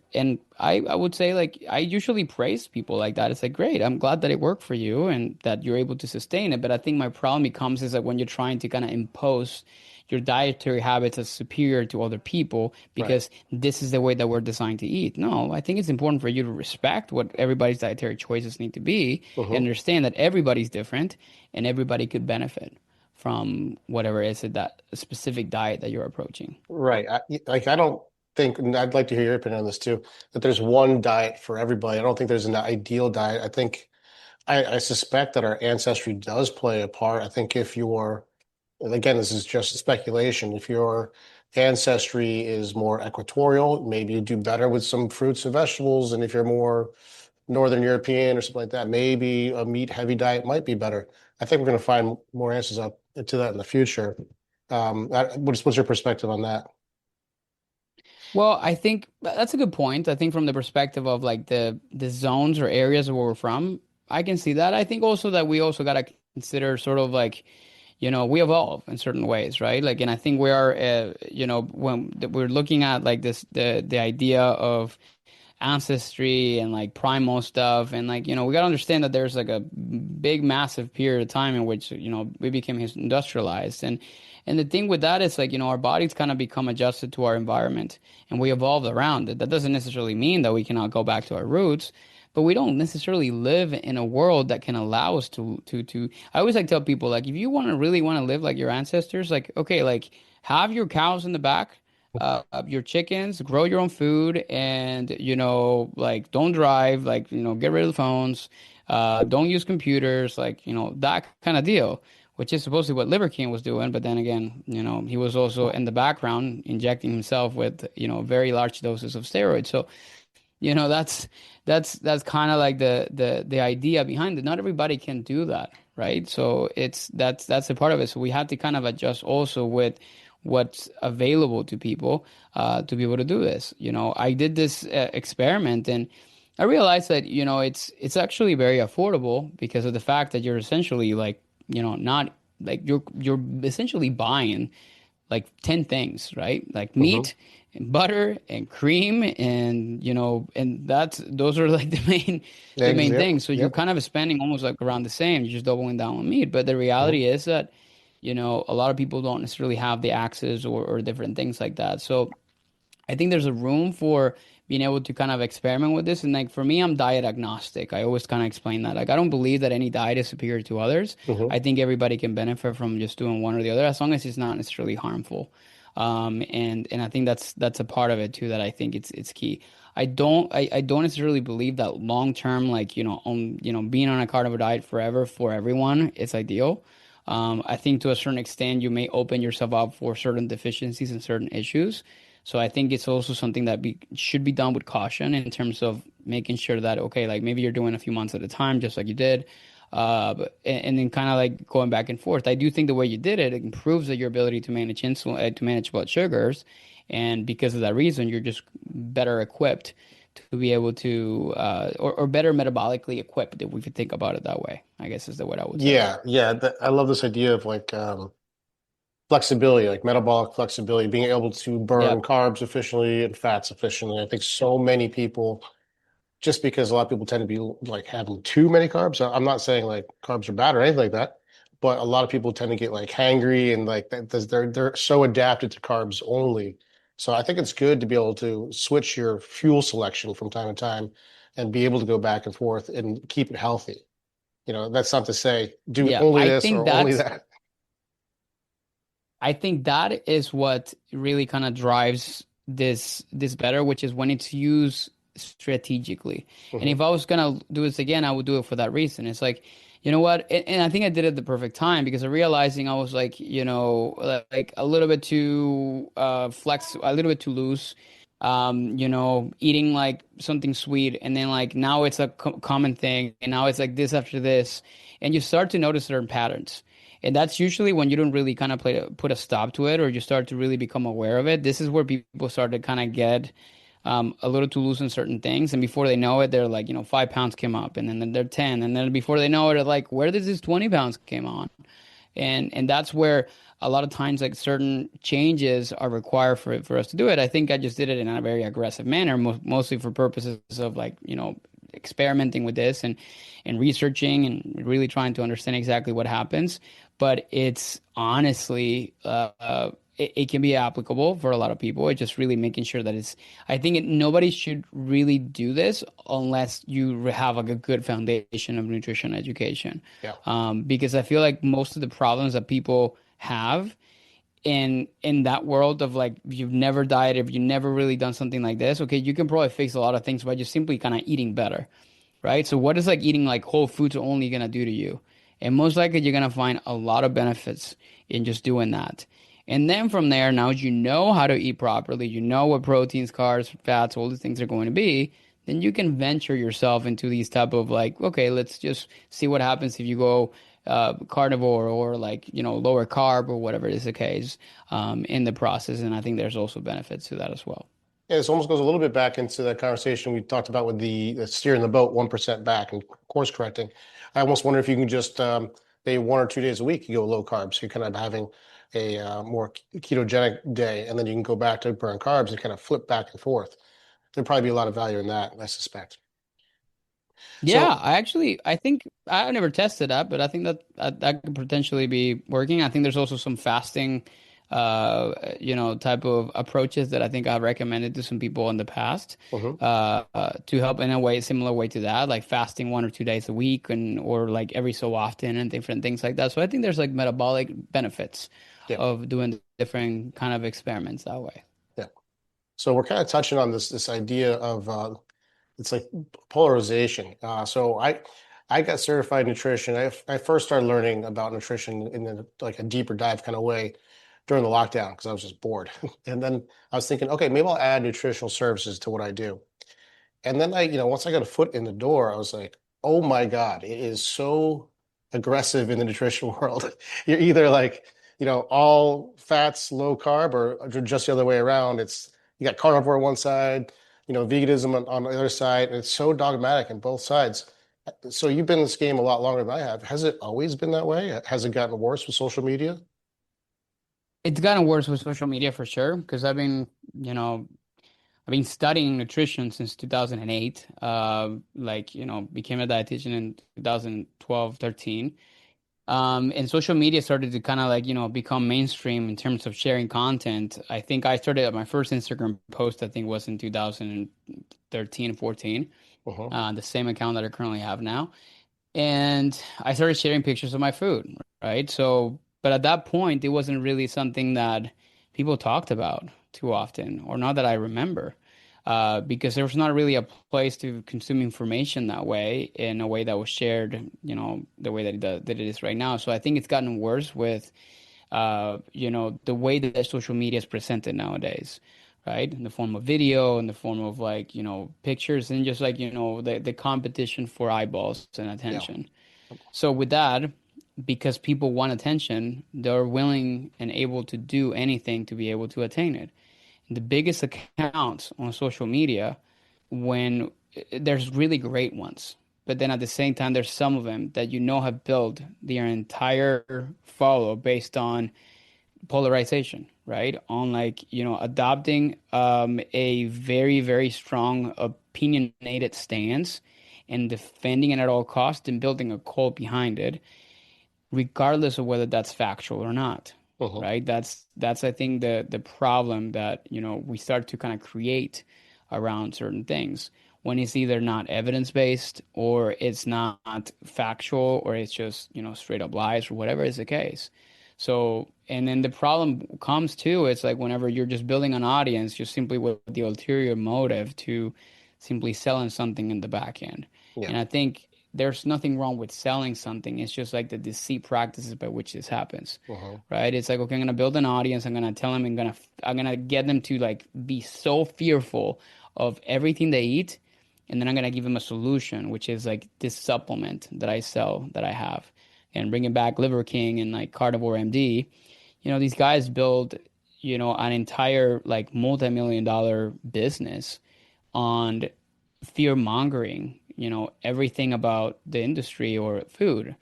I would say like I usually praise people like that. It's like great, I'm glad that it worked for you and that you're able to sustain it. But I think my problem becomes is that when you're trying to kind of impose your dietary habits as superior to other people Right. because this is the way that we're designed to eat. No, I think it's important for you to respect what everybody's dietary choices need to be and Mm-hmm. understand that everybody's different and everybody could benefit from whatever it is that specific diet that you're approaching. Right. I don't think, and I'd like to hear your opinion on this too, that there's one diet for everybody. I don't think there's an ideal diet. I think I suspect that our ancestry does play a part. I think if your, and again, this is just speculation, if your ancestry is more equatorial, maybe you do better with some fruits and vegetables. And if you're more Northern European or something like that, maybe a meat heavy diet might be better. I think we're going to find more answers up to that in the future. What's your perspective on that? Well, I think that's a good point. I think from the perspective of like the zones or areas where we're from, I can see that. I think also that we also got to consider sort of like, we evolve in certain ways, right? Like, and I think we are, when we're looking at like this, the idea of ancestry and like primal stuff, and like, we got to understand that there's like a big massive period of time in which we became industrialized. And the thing with that is like, our bodies kind of become adjusted to our environment, and we evolved around it. That doesn't necessarily mean that we cannot go back to our roots, but we don't necessarily live in a world that can allow us to I always like tell people, like, if you really want to live like your ancestors, like, okay, like, have your cows in the back, your chickens, grow your own food, and like, don't drive, like, get rid of the phones, don't use computers, like, that kind of deal, which is supposedly what Liver King was doing. But then again, he was also in the background injecting himself with very large doses of steroids. So that's kind of like the idea behind it. Not everybody can do that, right? So that's a part of it. So we have to kind of adjust also with what's available to people to be able to do this. I did this experiment, and I realized that it's actually very affordable because of the fact that you're essentially like not like you're essentially buying like 10 things, right? Like Hmm. meat and butter and cream, and and those are like the Eggs, main yep, things. So you're yep. kind of spending almost like around the same. You're just doubling down on meat. But the reality Hmm. is that, a lot of people don't necessarily have the access or different things like that. So I think there's a room for being able to kind of experiment with this. And like for me, I'm diet agnostic. I always kind of explain that. Like I don't believe that any diet is superior to others. Hmm. I think everybody can benefit from just doing one or the other as long as it's not necessarily harmful. And I think that's a part of it too that I think it's key. I don't necessarily believe that long term, like being on a carnivore diet forever for everyone is ideal. I think to a certain extent you may open yourself up for certain deficiencies and certain issues. So I think it's also something that should be done with caution in terms of making sure that, okay, like maybe you're doing a few months at a time, just like you did, and then kind of like going back and forth. I do think the way you did it, it improves your ability to manage insulin, to manage blood sugars, and because of that reason, you're just better equipped to be able to, or better metabolically equipped, if we could think about it that way, I guess is the what I would say. Yeah, yeah. I love this idea of like flexibility, like metabolic flexibility, being able to burn Yep. carbs efficiently and fats efficiently. I think so many people, just because a lot of people tend to be like having too many carbs. I'm not saying like carbs are bad or anything like that, but a lot of people tend to get like hangry and like that, they're so adapted to carbs only. So I think it's good to be able to switch your fuel selection from time to time and be able to go back and forth and keep it healthy. That's not to say do Yeah. only this or only that. I think that is what really kind of drives this better, which is when it's used strategically. And Hmm. if I was gonna do this again, I would do it for that reason. It's like, you know what? And I think I did it at the perfect time because I realizing I was like, like a little bit too a little bit too loose. Eating like something sweet, and then like now it's a common thing, and now it's like this after this, and you start to notice certain patterns. And that's usually when you don't really kind of put a stop to it, or you start to really become aware of it. This is where people start to kind of get a little too loose in certain things. And before they know it, they're like, 5 pounds came up, and then they're 10. And then before they know it, they're like, where did this 20 pounds came on? And that's where a lot of times like certain changes are required for us to do it. I think I just did it in a very aggressive manner, mostly for purposes of like, experimenting with this and researching and really trying to understand exactly what happens. But it's honestly, it can be applicable for a lot of people. It's just really making sure that I think nobody should really do this unless you have like a good foundation of nutrition education. Yeah. Because I feel like most of the problems that people have in that world of like, if you've never dieted, if you've never really done something like this, okay, you can probably fix a lot of things by just simply kind of eating better, right? So what is like eating like whole foods only gonna do to you? And most likely you're gonna find a lot of benefits in just doing that. And then from there, now you know how to eat properly, you know what proteins, carbs, fats, all these things are going to be. then you can venture yourself into these type of like, okay, let's just see what happens if you go carnivore or like, lower carb or whatever is the case in the process. And I think there's also benefits to that as well. Yeah, this almost goes a little bit back into that conversation we talked about with the steering the boat 1% back and course correcting. I almost wonder if you can just maybe 1 or 2 days a week you go low carbs. So you're kind of having a more ketogenic day, and then you can go back to burn carbs and kind of flip back and forth. There'd probably be a lot of value in that, I suspect. Yeah, So, I think I never tested that, but I think that could potentially be working. I think there's also some fasting, type of approaches that I think I've recommended to some people in the past, mhm. to help in a way, similar way to that, like fasting 1 or 2 days a week and or like every so often and different things like that. So I think there's like metabolic benefits Yeah, of doing different kind of experiments that way. yeah. So we're kind of touching on this idea of it's like polarization. So I got certified in nutrition. I first started learning about nutrition in like a deeper dive kind of way during the lockdown because I was just bored. And then I was thinking, okay, maybe I'll add nutritional services to what I do. And then once I got a foot in the door, I was like, oh my God, it is so aggressive in the nutrition world. You're either like, all fats, low carb, or just the other way around. You got carnivore on one side, veganism on the other side, and it's so dogmatic on both sides. So you've been in this game a lot longer than I have. Has it always been that way? Has it gotten worse with social media? It's gotten worse with social media for sure, because I've been studying nutrition since 2008. Became a dietitian in 2012, 13. And social media started to kind of like, become mainstream in terms of sharing content. I think I started my first Instagram post, I think was in 2013, 14, Uh-huh. the same account that I currently have now. And I started sharing pictures of my food, right? So, but at that point, it wasn't really something that people talked about too often, or not that I remember, because there was not really a place to consume information that way in a way that was shared, the way that it is right now. So I think it's gotten worse with the way that social media is presented nowadays, right? In the form of video, in the form of like, pictures, and just like, the competition for eyeballs and Yeah. attention. So with that, because people want attention, they're willing and able to do anything to be able to attain it. And the biggest accounts on social media, when there's really great ones, but then at the same time, there's some of them that have built their entire follow based on polarization, right? On like, adopting a very, very strong opinionated stance and defending it at all costs and building a cult behind it, regardless of whether that's factual or not. Uh-huh. Right? That's I think the problem that, we start to kind of create around certain things when it's either not evidence-based or it's not factual or it's just, straight up lies or whatever is the case. So, and then the problem comes too, it's like whenever you're just building an audience just simply with the ulterior motive to simply selling something in the back end. Yeah. And I think there's nothing wrong with selling something. It's just like the deceit practices by which this happens, Uh-huh. right? It's like, okay, I'm gonna build an audience. I'm gonna tell them, I'm gonna get them to like be so fearful of everything they eat, and then I'm gonna give them a solution, which is like this supplement that I sell that I have, and bringing back Liver King and like Carnivore MD. These guys build, an entire like multi-million-dollar business on fear mongering, everything about the industry or food.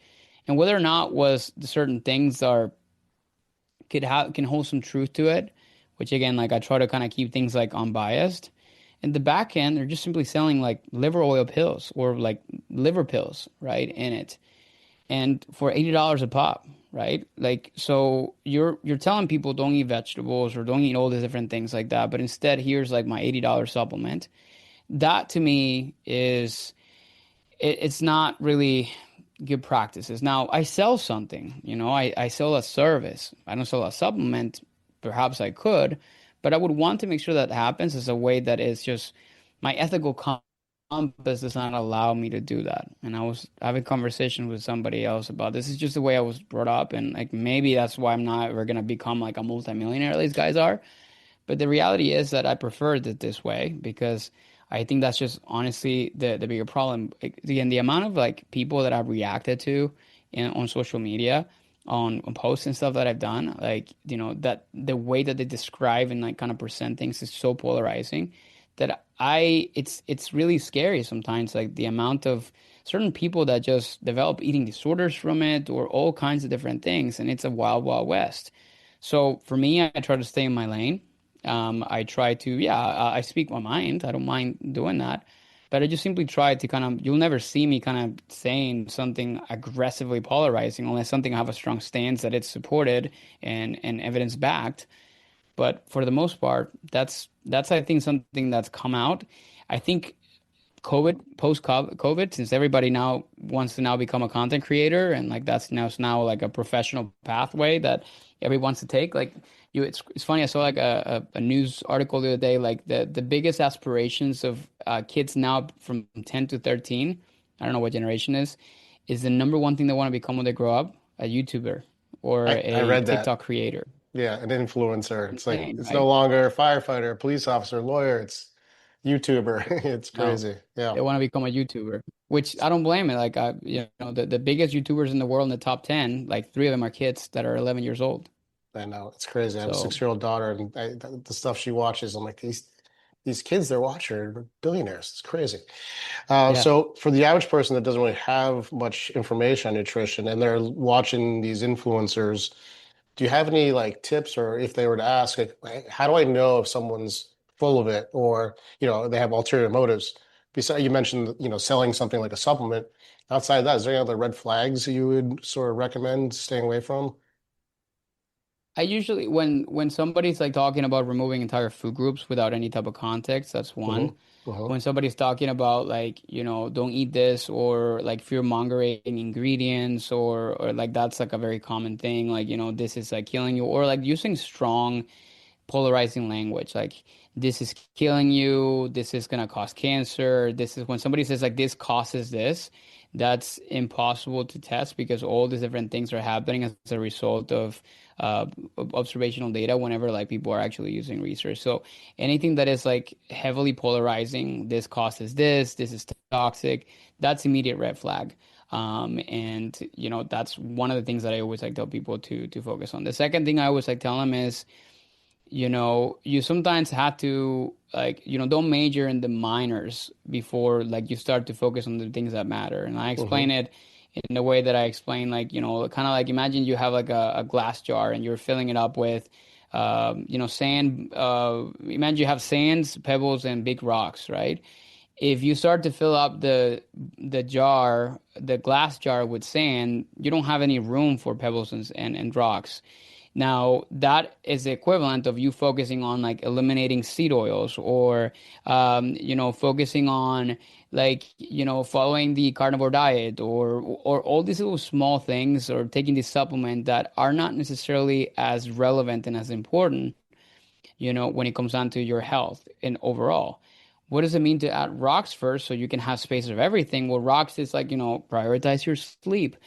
And whether or not was the certain things can hold some truth to it, which again, like I try to kind of keep things like unbiased. In the back end, they're just simply selling like liver oil pills or like liver pills, right, in it. And for $80 a pop, right? Like so you're telling people don't eat vegetables or don't eat all these different things like that, but instead here's like my $80 supplement. That to me is it's not really good practices. Now, I sell something, I sell a service. I don't sell a supplement. Perhaps I could, but I would want to make sure that happens as a way that is just my ethical compass does not allow me to do that. And I was having a conversation with somebody else about this. Is just the way I was brought up, and like maybe that's why I'm not ever gonna become like a multimillionaire. These guys are. But the reality is that I preferred it this way because I think that's just honestly the bigger problem. Like, again, the amount of like people that I've reacted to on social media, on posts and stuff that I've done, like, that the way that they describe and like kind of present things is so polarizing that it's really scary sometimes, like the amount of certain people that just develop eating disorders from it or all kinds of different things, and it's a wild, wild west. So for me, I try to stay in my lane. I try to, yeah, I speak my mind. I don't mind doing that. But I just simply try to kind of, you'll never see me kind of saying something aggressively polarizing unless something I have a strong stance that it's supported and evidence backed. But for the most part, that's I think something that's come out. I think post COVID, since everybody now wants to now become a content creator, and like that's now like a professional pathway that everyone wants to take. Like it's funny. I saw like a news article the other day. Like the biggest aspirations of kids now from 10 to 13, I don't know what generation is the number one thing they want to become when they grow up, a YouTuber or I a read that. TikTok creator. Yeah, an influencer. It's like Insane, it's no right? longer a firefighter, police officer, lawyer. It's YouTuber. It's No, crazy. Yeah, they want to become a YouTuber, which I don't blame it. Like, the biggest YouTubers in the world in the top 10, like three of them are kids that are 11 years old. I know. It's crazy. I have a So, 6-year-old daughter, and the stuff she watches, I'm like, these kids they're watching are billionaires. It's crazy. yeah. So for the average person that doesn't really have much information on nutrition, and they're watching these influencers, do you have any like tips, or if they were to ask, like, how do I know if someone's full of it, or they have ulterior motives? Besides, you mentioned selling something like a supplement. Outside of that, is there any other red flags you would sort of recommend staying away from? I usually when somebody's like talking about removing entire food groups without any type of context, that's one. Hmm. Hmm. When somebody's talking about like, don't eat this or like fear mongering ingredients or like that's like a very common thing, like, this is like killing you or like using strong polarizing language like this is killing you, this is going to cause cancer, this is when somebody says like this causes this, that's impossible to test because all these different things are happening as a result of uh, observational data whenever like people are actually using research. So anything that is like heavily polarizing, this causes this is toxic, that's immediate red flag. And that's one of the things that I always like tell people to focus on. The second thing I always like tell them is you sometimes have to like, don't major in the minors before like you start to focus on the things that matter. And I Hmm. explain it in the way that I explain, like, kind of like imagine you have like a glass jar and you're filling it up with, sand. Imagine you have sands, pebbles, and big rocks, right? If you start to fill up the jar, the glass jar with sand, you don't have any room for pebbles and rocks. Now, that is the equivalent of you focusing on like eliminating seed oils or, focusing on like, following the carnivore diet or all these little small things or taking this supplement that are not necessarily as relevant and as important, when it comes down to your health and overall. What does it mean to add rocks first so you can have space of everything? Well, rocks is like, prioritize your sleep.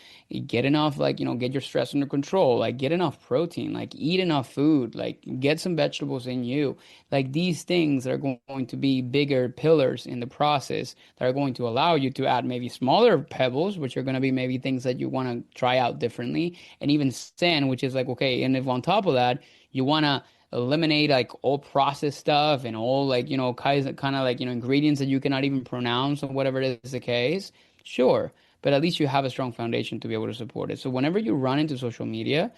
Get enough, like, get your stress under control. Like, get enough protein. Like, eat enough food. Like, get some vegetables in you. Like, these things are going to be bigger pillars in the process that are going to allow you to add maybe smaller pebbles, which are going to be maybe things that you want to try out differently. And even sand, which is like, okay, and if on top of that, you want to eliminate like all processed stuff and all like kind of like ingredients that you cannot even pronounce or whatever it is the case, sure, but at least you have a strong foundation to be able to support it. So whenever you run into social media,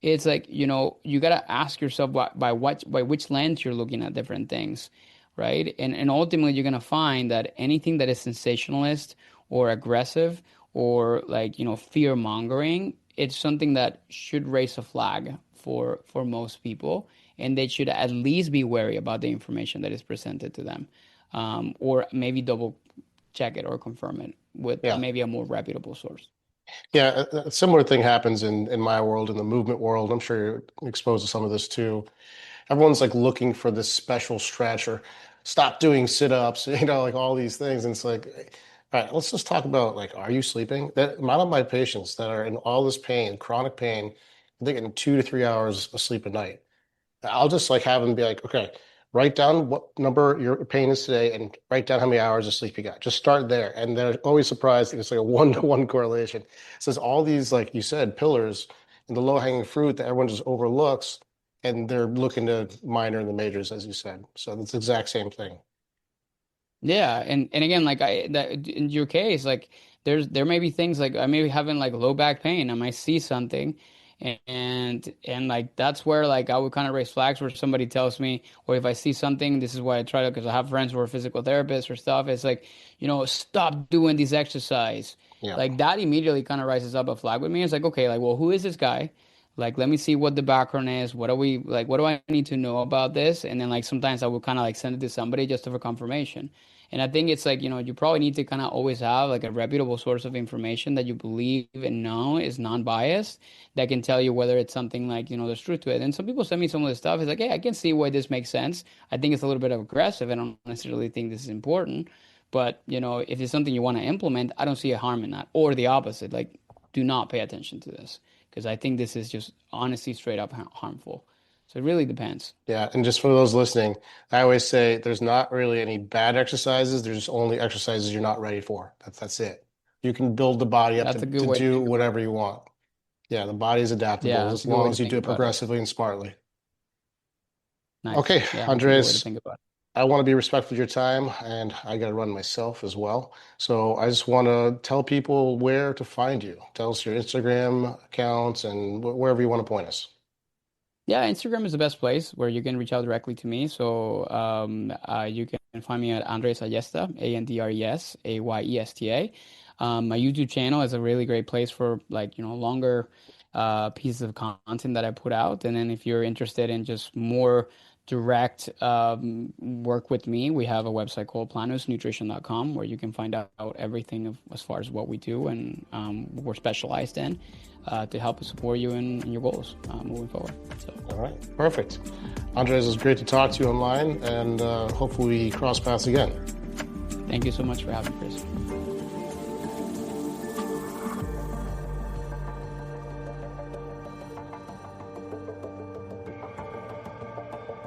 it's like you got to ask yourself by which lens you're looking at different things, right? And ultimately you're going to find that anything that is sensationalist or aggressive or like fear mongering, it's something that should raise a flag for most people, and they should at least be wary about the information that is presented to them, or maybe double check it or confirm it with Yeah. maybe a more reputable source. Yeah, a similar thing happens in my world, in the movement world. I'm sure you're exposed to some of this too. Everyone's like looking for this special stretch or stop doing sit-ups, like all these things. And it's like, all right, let's just talk about like, are you sleeping? That a lot of my patients that are in all this pain, chronic pain, they're getting 2 to 3 hours of sleep a night. I'll just like have them be like, okay, write down what number your pain is today and write down how many hours of sleep you got. Just start there. And they're always surprised. It's like a 1-to-1 correlation. So it's all these, like you said, pillars and the low-hanging fruit that everyone just overlooks, and they're looking to minor in the majors, as you said. So it's the exact same thing. Yeah, and again, like that in your case, like there may be things like I may be having like low back pain. I might see something, and like that's where like I would kind of raise flags where somebody tells me, or if I see something, this is why I try to, because I have friends who are physical therapists or stuff. It's like, stop doing this exercise. Yeah. Like that immediately kind of rises up a flag with me. It's like, okay, like, well, who is this guy? Like, let me see what the background is. What are we like? What do I need to know about this? And then like sometimes I will kind of like send it to somebody just for confirmation. And I think it's like, you probably need to kind of always have like a reputable source of information that you believe and know is non-biased that can tell you whether it's something like, there's truth to it. And some people send me some of this stuff. It's like, hey, I can see why this makes sense. I think it's a little bit aggressive. I don't necessarily think this is important. But, if it's something you want to implement, I don't see a harm in that. Or the opposite, like, do not pay attention to this because I think this is just honestly straight up harmful. So it really depends. Yeah, and just for those listening, I always say there's not really any bad exercises. There's just only exercises you're not ready for. That's it. You can build the body up That's a good to way to do think about it. whatever you want. Yeah, the body is Yeah, adaptable that's as a good way long to as you think do it about it. progressively and smartly. Nice. Okay, Yeah, that's a good way to Andres, think about it. I want to be respectful of your time, and I got to run myself as well. So I just want to tell people where to find you. Tell us your Instagram accounts and wherever you want to point us. Yeah, Instagram is the best place where you can reach out directly to me. So you can find me at Andres Ayesta, AndresAyesta. My YouTube channel is a really great place for like, longer pieces of content that I put out. And then if you're interested in just more direct work with me, we have a website called planusnutrition.com where you can find out everything as far as what we do and what we're specialized in to help support you in your goals moving forward. So. All right, perfect. Andres, it was great to talk to you online, and hopefully we cross paths again. Thank you so much for having me, Chris.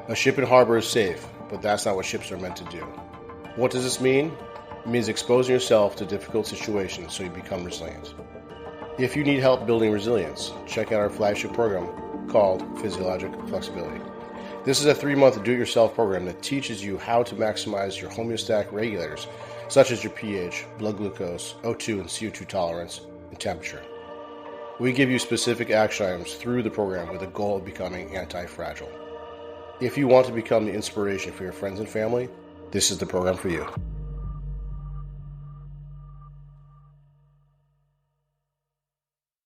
A ship in harbor is safe, but that's not what ships are meant to do. What does this mean? It means exposing yourself to difficult situations so you become resilient. If you need help building resilience, check out our flagship program called Physiologic Flexibility. This is a 3-month do-it-yourself program that teaches you how to maximize your homeostatic regulators, such as your pH, blood glucose, O2 and CO2 tolerance, and temperature. We give you specific action items through the program with the goal of becoming anti-fragile. If you want to become the inspiration for your friends and family, this is the program for you.